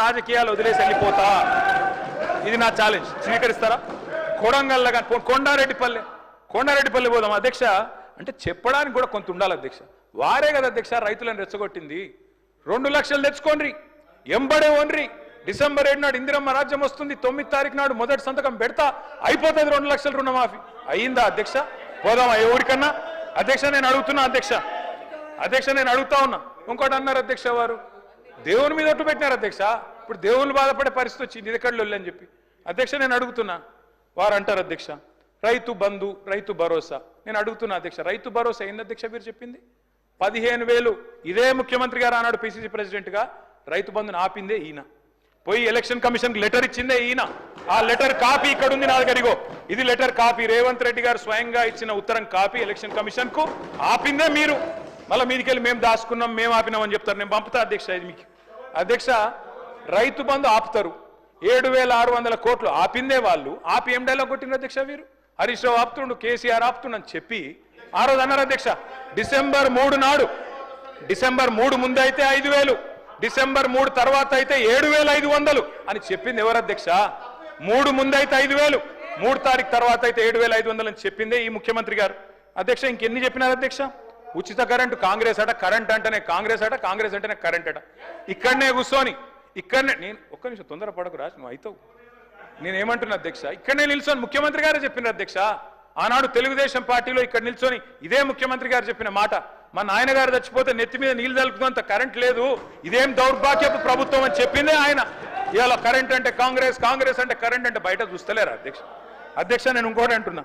రాజకీయాలు వదిలేసి వెళ్ళిపోతా. ఇది నా ఛాలెంజ్. స్వీకరిస్తారా? కొడంగల్ కొండారెడ్డిపల్లి పోదాం అధ్యక్ష అంటే చెప్పడానికి కూడా కొంత ఉండాలి అధ్యక్ష. వారే కదా అధ్యక్ష రైతులను రెచ్చగొట్టింది. 2 లక్షలు తెచ్చుకోండి, ఎంబడే ఓన్రి. డిసెంబర్ 7 నాడు ఇందిరమ్మ రాజ్యం వస్తుంది, 9 తారీఖు నాడు మొదటి సంతకం పెడతా, అయిపోతుంది 2 లక్షల రుణమాఫీ. అయ్యిందా అధ్యక్ష? పోదామా ఎవరికన్నా? అధ్యక్ష నేను అడుగుతున్నా అధ్యక్ష నేను అడుగుతా ఉన్నా. ఇంకోటి అన్నారు అధ్యక్ష, వారు దేవుని మీద ఒట్టు పెట్టినారు అధ్యక్ష. ఇప్పుడు దేవుళ్ళు బాధపడే పరిస్థితి వచ్చింది ఇదికళ్ళు అని చెప్పి. అధ్యక్ష నేను అడుగుతున్నా, వారు అంటారు అధ్యక్ష రైతు బంధు, రైతు భరోసా. నేను అడుగుతున్నా అధ్యక్ష, రైతు భరోసా ఏంది అధ్యక్ష మీరు చెప్పింది? 15,000 ఇదే ముఖ్యమంత్రి గారు ఆనాడు పిసిసి ప్రెసిడెంట్గా రైతు బంధుని ఆపిందే ఈయన. పోయి ఎలక్షన్ కమిషన్కి లెటర్ ఇచ్చిందే ఈయన. ఆ లెటర్ కాపీ ఇక్కడ ఉంది నా దగ్గర. ఇది లెటర్ కాపీ, రేవంత్ రెడ్డి గారు స్వయంగా ఇచ్చిన ఉత్తరం కాపీ ఎలక్షన్ కమిషన్ కు. ఆపిందే మీరు. మళ్ళీ మీదికెళ్ళి మేము దాచుకున్నాం, మేము ఆపినామని చెప్తారు. నేను పంపుతా అధ్యక్ష ఇది మీకు. అధ్యక్ష రైతు బంధు ఆపుతారు, 7,600 కోట్లు ఆపిందే వాళ్ళు. ఆపి ఏం డైలాగ్ కొట్టిండ్రు అధ్యక్ష వీరు? హరీష్ రావు ఆపుతుండు, కేసీఆర్ ఆపుతుండు అని చెప్పి ఆ రోజు అన్నారు అధ్యక్ష. డిసెంబర్ 3 నాడు, డిసెంబర్ 3 ముందు అయితే 5,000, డిసెంబర్ 3 తర్వాత అయితే 7,500 అని చెప్పింది ఎవరు అధ్యక్ష? 3 ముందు అయితే 5,000, 3 తారీఖు తర్వాత అయితే 7,500 అని చెప్పిందే ఈ ముఖ్యమంత్రి గారు. అధ్యక్ష ఇంకెన్ని చెప్పినారు అధ్యక్ష? ఉచిత కరెంటు కాంగ్రెస్ అట, కరెంట్ అంటేనే కాంగ్రెస్ అట, కాంగ్రెస్ అంటేనే కరెంట్ అట. ఇక్కడనే కూర్చొని నేను ఒక్క నిమిషం తొందరపడకు రాజు, నువ్వు అవుతావు. నేనేమంటున్నా అధ్యక్ష, ఇక్కడనే నిల్చొని ముఖ్యమంత్రి గారే చెప్పినారు అధ్యక్ష. ఆనాడు తెలుగుదేశం పార్టీలో ఇక్కడ నిల్చొని ఇదే ముఖ్యమంత్రి గారు చెప్పిన మాట. మా నాయన గారు చచ్చిపోతే నెత్తి మీద నీళ్లు తలుపుతున్నంత కరెంట్ లేదు, ఇదేం దౌర్భాగ్యపు ప్రభుత్వం అని చెప్పిందే ఆయన. ఇవాళ కరెంట్ అంటే కాంగ్రెస్, కాంగ్రెస్ అంటే కరెంట్ అంటే బయట చూస్తలేరా అధ్యక్ష? అధ్యక్ష నేను ఇంకోటి అంటున్నా,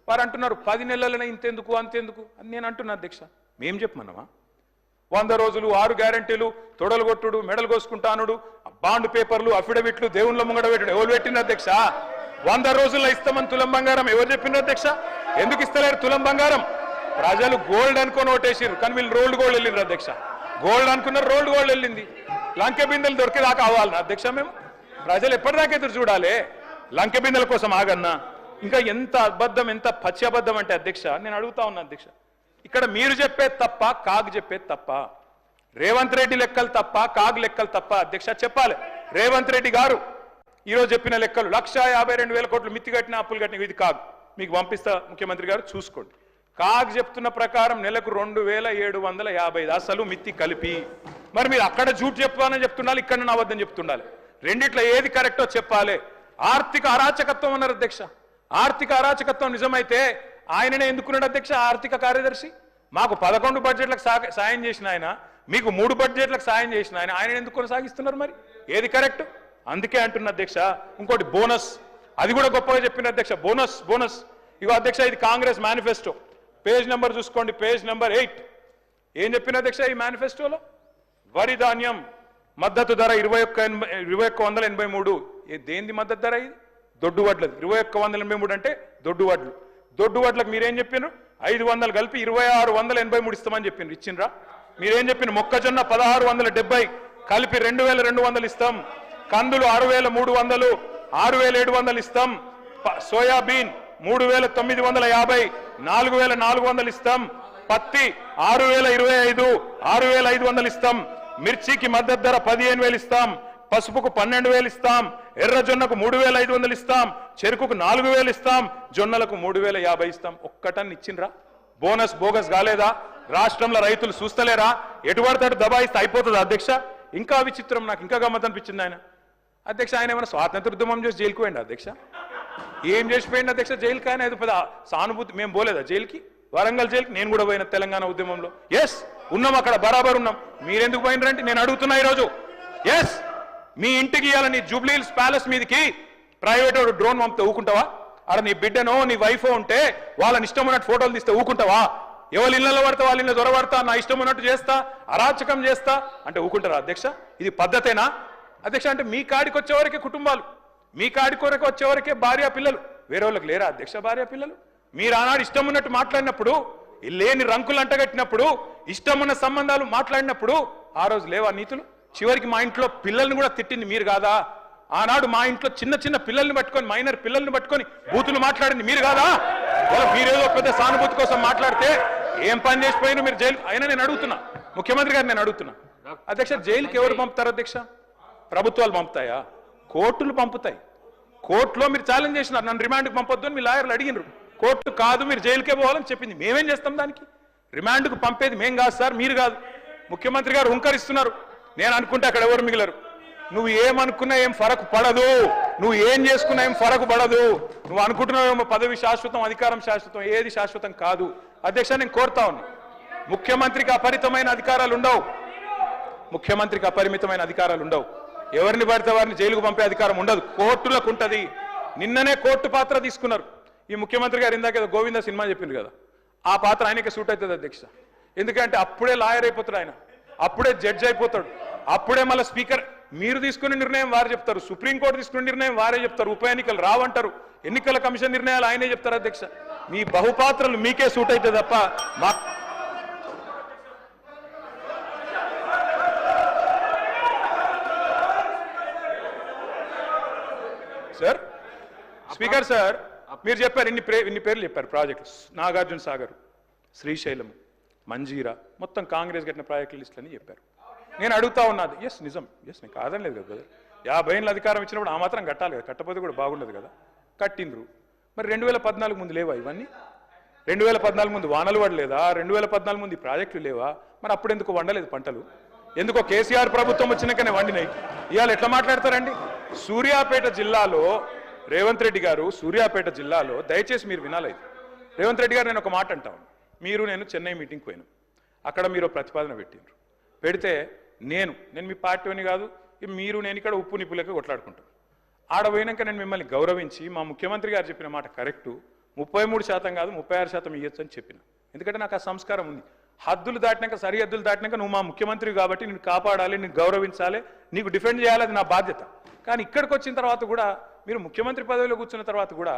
వారు అంటున్నారు 10 నెలలనే ఇంతెందుకు అంతెందుకు అని నేను అంటున్నా అధ్యక్ష. మేం చెప్పమన్నామా? 100 రోజులు, 6 గ్యారంటీలు, తొడలు కొట్టుడు, మెడలు కోసుకుంటానుడు, బాండ్ పేపర్లు, అఫిడవిట్లు, దేవుళ్ళ ముంగడ పెట్టుడు ఎవరు పెట్టిన అధ్యక్ష? 100 రోజుల్లో ఇస్తామని తులం బంగారం ఎవరు చెప్పిండ్రు అధ్యక్ష? ఎందుకు ఇస్తలేరు తులం బంగారం? ప్రజలు గోల్డ్ అనుకొని ఓటేసిర్రు, కానీ వీళ్ళు రోల్డ్ గోల్డ్ వెళ్ళిండ్రు అధ్యక్ష. గోల్డ్ అనుకున్నారు, రోల్డ్ గోల్డ్ వెళ్ళింది. లంకె బిందెలు దొరికేదాకా అవ్వాలన్నా అధ్యక్ష మేము? ప్రజలు ఎప్పటిదాకా ఎదురు చూడాలి? లంకె బిందెల కోసం ఆగన్నా? ఇంకా ఎంత అబద్ధం, ఎంత పచ్చి అబద్ధం అంటే అధ్యక్ష నేను అడుగుతా ఉన్నా అధ్యక్ష, ఇక్కడ మీరు చెప్పేది తప్ప, కాగ్ చెప్పేది తప్ప? రేవంత్ రెడ్డి లెక్కలు తప్ప, కాగ్ లెక్కలు తప్ప అధ్యక్ష? చెప్పాలి. రేవంత్ రెడ్డి గారు ఈరోజు చెప్పిన లెక్కలు 1,52,000 కోట్లు మిత్తి కట్టిన, అప్పులు కట్టిన, ఇది కాగ్. మీకు పంపిస్తా ముఖ్యమంత్రి గారు చూసుకోండి. కాగ్ చెప్తున్న ప్రకారం నెలకు 2,750 అసలు మిత్తి కలిపి. మరి మీరు అక్కడ జూట్ చెప్పాలని చెప్తుండాలి, ఇక్కడ అబద్ధం చెప్తుండాలి. రెండిట్లో ఏది కరెక్టో చెప్పాలి. ఆర్థిక అరాచకత్వం అన్నారు అధ్యక్ష. ఆర్థిక అరాచకత్వం నిజమైతే ఆయననే ఎందుకున్నాడు అధ్యక్ష ఆర్థిక కార్యదర్శి? మాకు 11 బడ్జెట్లకు సాయం చేసిన ఆయన, మీకు 3 బడ్జెట్లకు సాయం చేసిన ఆయన ఎందుకు కొనసాగిస్తున్నారు? మరి ఏది కరెక్ట్? అందుకే అంటున్న అధ్యక్ష. ఇంకోటి బోనస్, అది కూడా గొప్పగా చెప్పిన అధ్యక్ష. బోనస్ ఇగో అధ్యక్ష, ఇది కాంగ్రెస్ మేనిఫెస్టో. పేజ్ నెంబర్ చూసుకోండి, పేజ్ నెంబర్ 8. ఏం చెప్పిన అధ్యక్ష ఈ మేనిఫెస్టోలో? వరి ధాన్యం మద్దతు ధర 2183. దేనిది మద్దతు ధర? ఇది దొడ్డు వడ్లది. 2183 అంటే దొడ్డు వడ్లు. దొడ్డు వడ్లకు మీరేం చెప్పినారు? 500 కలిపి 2,683 ఇస్తామని చెప్పిండ్రు. ఇచ్చిండ్రా? మీరేం చెప్పిన? మొక్కజొన్న 1,670 కలిపి 2,200 ఇస్తాం. కందులు 6,300, 6,700 ఇస్తాం. సోయాబీన్ 3,950, 4,400 ఇస్తాం. పత్తి 6,025, 6,500 ఇస్తాం. మిర్చికి మద్దతు ధర 15,000 ఇస్తాం. పసుపుకు 12,000 ఇస్తాం. ఎర్రజొన్నకు 3,500 ఇస్తాం. చెరుకుకు 4,000 ఇస్తాం. జొన్నలకు 3,050 ఇస్తాం. ఒక్కటన్ని ఇచ్చిండ్రా? బోనస్ బోగస్ కాలేదా? రాష్ట్రంలో రైతులు చూస్తలేరా? ఎటువడతాడు దబాయిస్తే అయిపోతుంది అధ్యక్ష. ఇంకా విచిత్రం, నాకు ఇంకా గమ్మత్ అనిపించింది ఆయన అధ్యక్ష. ఆయన ఏమైనా స్వాతంత్ర ఉద్యమం చేసి జైలుకు పోయింది అధ్యక్ష? ఏం చేసిపోయింది అధ్యక్ష జైలుకి? ఆయన ఏదో పెద్ద సానుభూతి. మేము పోలేదా జైలుకి? వరంగల్ జైలుకి నేను కూడా పోయిన తెలంగాణ ఉద్యమంలో. ఎస్ ఉన్నాం, అక్కడ బరాబర్ ఉన్నాం. మీరెందుకు పోయినరంటే నేను అడుగుతున్నా ఈరోజు. ఎస్ మీ ఇంటికి ఇవ్వాలి, నీ జూబ్లీహిల్స్ ప్యాలెస్ మీదకి ప్రైవేట్ డ్రోన్ పంపితే ఊకుంటావా? అక్కడ నీ బిడ్డనో నీ వైఫో ఉంటే వాళ్ళని ఇష్టం ఉన్నట్టు ఫోటోలు తీస్తే ఊకుంటావా? ఎవరి ఇళ్లలో పడతా వాళ్ళ ఇళ్ళ దొరబడతా, నా ఇష్టం ఉన్నట్టు చేస్తా, అరాచకం చేస్తా అంటే ఊకుంటారా అధ్యక్ష? ఇది పద్ధతేనా అధ్యక్ష? అంటే మీ కాడికి వచ్చేవరకే కుటుంబాలు, మీ కాడి కొరకు వచ్చేవరకే భార్య పిల్లలు, వేరే వాళ్ళకి లేరా అధ్యక్ష భార్య పిల్లలు? మీరు ఆనాడు ఇష్టం ఉన్నట్టు మాట్లాడినప్పుడు, లేని రంకులు అంటగట్టినప్పుడు, ఇష్టం ఉన్న సంబంధాలు మాట్లాడినప్పుడు ఆ రోజు లేవా నీతులు? చివరికి మా ఇంట్లో పిల్లల్ని కూడా తిట్టింది మీరు కాదా? ఆనాడు మా ఇంట్లో చిన్న చిన్న పిల్లల్ని పట్టుకొని, మైనర్ పిల్లల్ని పట్టుకొని బూతులు మాట్లాడింది మీరు కాదా? మీరేదో పెద్ద సానుభూతి కోసం మాట్లాడితే ఏం పని చేసిపోయినా మీరు జైలు అయినా నేను అడుగుతున్నా ముఖ్యమంత్రి గారు, నేను అడుగుతున్నా అధ్యక్ష, జైలుకి ఎవరు పంపుతారు అధ్యక్ష? ప్రభుత్వాలు పంపుతాయా? కోర్టులు పంపుతాయి. కోర్టులో మీరు ఛాలెంజ్ చేసినారు, నన్ను రిమాండ్కి పంపొద్దు అని మీ లాయర్లు అడిగినారు. కోర్టు కాదు, మీరు జైలుకే పోవాలని చెప్పింది. మేమేం చేస్తాం దానికి? రిమాండ్కు పంపేది మేం కాదు సార్, మీరు కాదు. ముఖ్యమంత్రి గారు హుంకరిస్తున్నారు. నేను అనుకుంటే అక్కడ ఎవరు మిగిలరు. నువ్వు ఏమనుకున్నా ఏం ఫరక్ పడదు, నువ్వు ఏం చేసుకున్నా ఏం ఫరక్ పడదు. నువ్వు అనుకుంటున్నావు పదవి శాశ్వతం, అధికారం శాశ్వతం, ఏది శాశ్వతం కాదు. అధ్యక్ష, నేను కోరుతా ఉన్నా, ముఖ్యమంత్రికి అపరిమితమైన అధికారాలు ఉండవు. ముఖ్యమంత్రికి అపరిమితమైన అధికారాలు ఉండవు. ఎవరిని పడితే వారిని జైలుకు పంపే అధికారం ఉండదు, కోర్టులకు ఉంటుంది. నిన్ననే కోర్టు పాత్ర తీసుకున్నారు. ఈ ముఖ్యమంత్రి గారు ఇందాక ఏదో గోవింద సినిమా చెప్పింది కదా, ఆ పాత్ర ఆయనకే సూట్ అవుతుంది అధ్యక్ష. ఎందుకంటే అప్పుడే లాయర్ అయిపోతాడు ఆయన, అప్పుడే జడ్జ్ అయిపోతాడు, అప్పుడే మళ్ళీ స్పీకర్. మీరు తీసుకునే నిర్ణయం వారు చెప్తారు, సుప్రీంకోర్టు తీసుకునే నిర్ణయం వారే చెప్తారు, ఉప ఎన్నికలు రావంటారు, ఎన్నికల కమిషన్ నిర్ణయాలు ఆయనే చెప్తారు. అధ్యక్ష, మీ బహుపాత్రలు మీకే సూట్ అవుతుంది తప్ప మా సార్. స్పీకర్ సార్, మీరు చెప్పారు ఇన్ని పేర్లు చెప్పారు ప్రాజెక్ట్స్. నాగార్జున సాగర్, శ్రీశైలం, మంజీరా, మొత్తం కాంగ్రెస్ కట్టిన ప్రాజెక్టుల లిస్టులు అని చెప్పారు. నేను అడుగుతా ఉన్నది, ఎస్ నిజం, ఎస్ నేను కాదనలేదు కదా బ్రదర్. 50 ఏళ్ళ అధికారం ఇచ్చినప్పుడు ఆ మాత్రం కట్టాలి కదా, కట్టకపోతే కూడా బాగుండదు కదా. కట్టిండ్రు. మరి 2014 ముందు లేవా ఇవన్నీ? 2014 ముందు వానలు పడలేదా? 2014 ముందు ఈ ప్రాజెక్టులు లేవా? మరి అప్పుడు ఎందుకు వండలేదు పంటలు? ఎందుకో కేసీఆర్ ప్రభుత్వం వచ్చినాకనే వండినాయి. ఇవాళ ఎట్లా మాట్లాడతారండి? సూర్యాపేట జిల్లాలో రేవంత్ రెడ్డి గారు, సూర్యాపేట జిల్లాలో దయచేసి మీరు వినాలి. రేవంత్ రెడ్డి గారు, నేను ఒక మాట అంటాను. మీరు నేను చెన్నై మీటింగ్కి పోయినాం, అక్కడ మీరు ప్రతిపాదన పెట్టిండ్రు. పెడితే నేను మీ పార్టీని కాదు, మీరు నేను ఇక్కడ ఉప్పు నిప్పులకి కొట్లాడుకుంటాం. ఆడ పోయినాక నేను మిమ్మల్ని గౌరవించి మా ముఖ్యమంత్రి గారు చెప్పిన మాట కరెక్టు, 33% కాదు 36% ఇవ్వచ్చు అని చెప్పిన. ఎందుకంటే నాకు ఆ సంస్కారం ఉంది. హద్దులు దాటినాక, సరిహద్దులు దాటినాక నువ్వు మా ముఖ్యమంత్రి కాబట్టి నేను కాపాడాలి, నేను గౌరవించాలి, నీకు డిఫెండ్ చేయాలి, అది నా బాధ్యత. కానీ ఇక్కడికి వచ్చిన తర్వాత కూడా మీరు ముఖ్యమంత్రి పదవిలో కూర్చున్న తర్వాత కూడా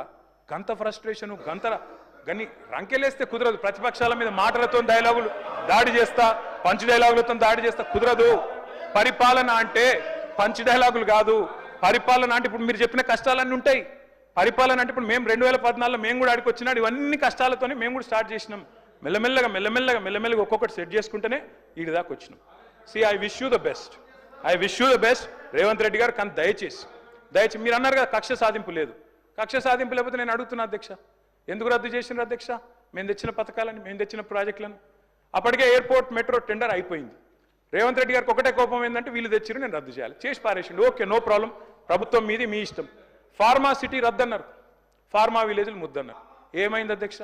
గంత ఫ్రస్ట్రేషను, గని రంకెలేస్తే కుదరదు. ప్రతిపక్షాల మీద మాటలతో డైలాగులు దాడి చేస్తా, పంచ్ డైలాగులతో దాడి చేస్తా కుదరదు. పరిపాలన అంటే పంచ్ డైలాగులు కాదు. పరిపాలన అంటే ఇప్పుడు మీరు చెప్పిన కష్టాలన్నీ ఉంటాయి. పరిపాలన అంటే ఇప్పుడు మేము 2014లో మేము కూడా ఆడికి వచ్చినాడు, ఇవన్నీ కష్టాలతోనే మేము కూడా స్టార్ట్ చేసినాం. మెల్లమెల్లగా ఒక్కొక్కటి సెట్ చేసుకుంటేనే వీడి దాకా వచ్చినాం. I wish you the best Revanth Reddy గారు. కానీ దయచేసి మీరు అన్నారు కదా కక్ష సాధింపు లేదు. కక్ష సాధింపు లేకపోతే నేను అడుగుతున్నా అధ్యక్ష, ఎందుకు రద్దు చేసినారు అధ్యక్ష? మేము తెచ్చిన పథకాలని, మేము తెచ్చిన ప్రాజెక్టులను. అప్పటికే ఎయిర్పోర్ట్ మెట్రో టెండర్ అయిపోయింది. రేవంత్ రెడ్డి గారికి ఒకటే కోపం ఏంటంటే వీళ్ళు తెచ్చిరు, నేను రద్దు చేయాలి. చేసి పారేసిండు. ఓకే, నో ప్రాబ్లం, ప్రభుత్వం మీది, మీ ఇష్టం. ఫార్మా సిటీ రద్దన్నారు, ఫార్మా విలేజ్లు ముద్దన్నారు. ఏమైంది అధ్యక్ష?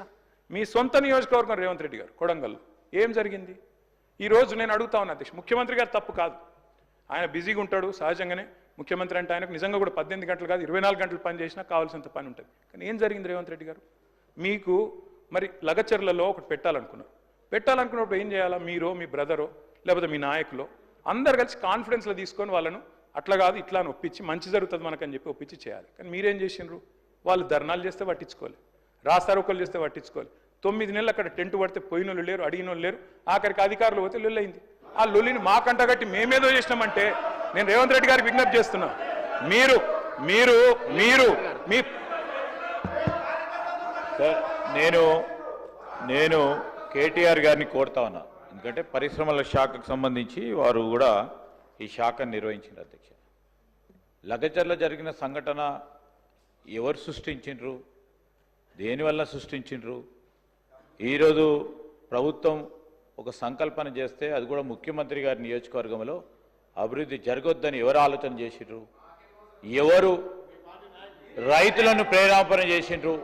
మీ సొంత నియోజకవర్గం రేవంత్ రెడ్డి గారు కొడంగల్లో ఏం జరిగింది? ఈరోజు నేను అడుగుతా ఉన్నా అధ్యక్ష, ముఖ్యమంత్రి గారు తప్పు కాదు, ఆయన బిజీగా ఉంటాడు సహజంగానే. ముఖ్యమంత్రి అంటే ఆయనకు నిజంగా కూడా 18 గంటలు కాదు 24 గంటలు పని చేసినా కావాల్సినంత పని ఉంటుంది. కానీ ఏం జరిగింది రేవంత్ రెడ్డి గారు? మీకు మరి లగచర్లలో ఒకటి పెట్టాలనుకున్నప్పుడు ఏం చేయాలా? మీరో, మీ బ్రదరో, లేకపోతే మీ నాయకులో అందరు కలిసి కాన్ఫిడెన్స్లో తీసుకొని వాళ్ళను అట్లా కాదు ఇట్లా అని ఒప్పించి మంచి జరుగుతుంది మనకని చెప్పి ఒప్పించి చేయాలి. కానీ మీరేం చేసిండ్రు? వాళ్ళు ధర్నాలు చేస్తే పట్టించుకోవాలి, రాస్తారోకలు చేస్తే పట్టించుకోవాలి. 9 నెలలు అక్కడ టెంట్ పడితే పోయినోళ్ళు లేరు, అడిగినోళ్ళు లేరు. ఆఖరికి అధికారులు పోతే లొల్లయింది. ఆ లొల్లిని మాకంట కట్టి మేమేదో చేసినామంటే నేను రేవంత్ రెడ్డి గారికి విజ్ఞప్తి చేస్తున్నా, మీరు మీరు మీరు మీ నేను కేటీఆర్ గారిని కోరుతా ఉన్నా. ఎందుకంటే పరిశ్రమల శాఖకు సంబంధించి వారు కూడా ఈ శాఖను నిర్వహించారు అధ్యక్ష. లగచర్ల జరిగిన సంఘటన ఎవరు సృష్టించిండ్రు, దేనివల్ల సృష్టించిండ్రు? ఈరోజు ప్రభుత్వం ఒక సంకల్పన చేస్తే అది కూడా ముఖ్యమంత్రి గారి నియోజకవర్గంలో అభివృద్ధి జరగొద్దని ఎవరు ఆలోచన చేసిండ్రు? ఎవరు రైతులను ప్రేరేపణ చేసిండ్రు?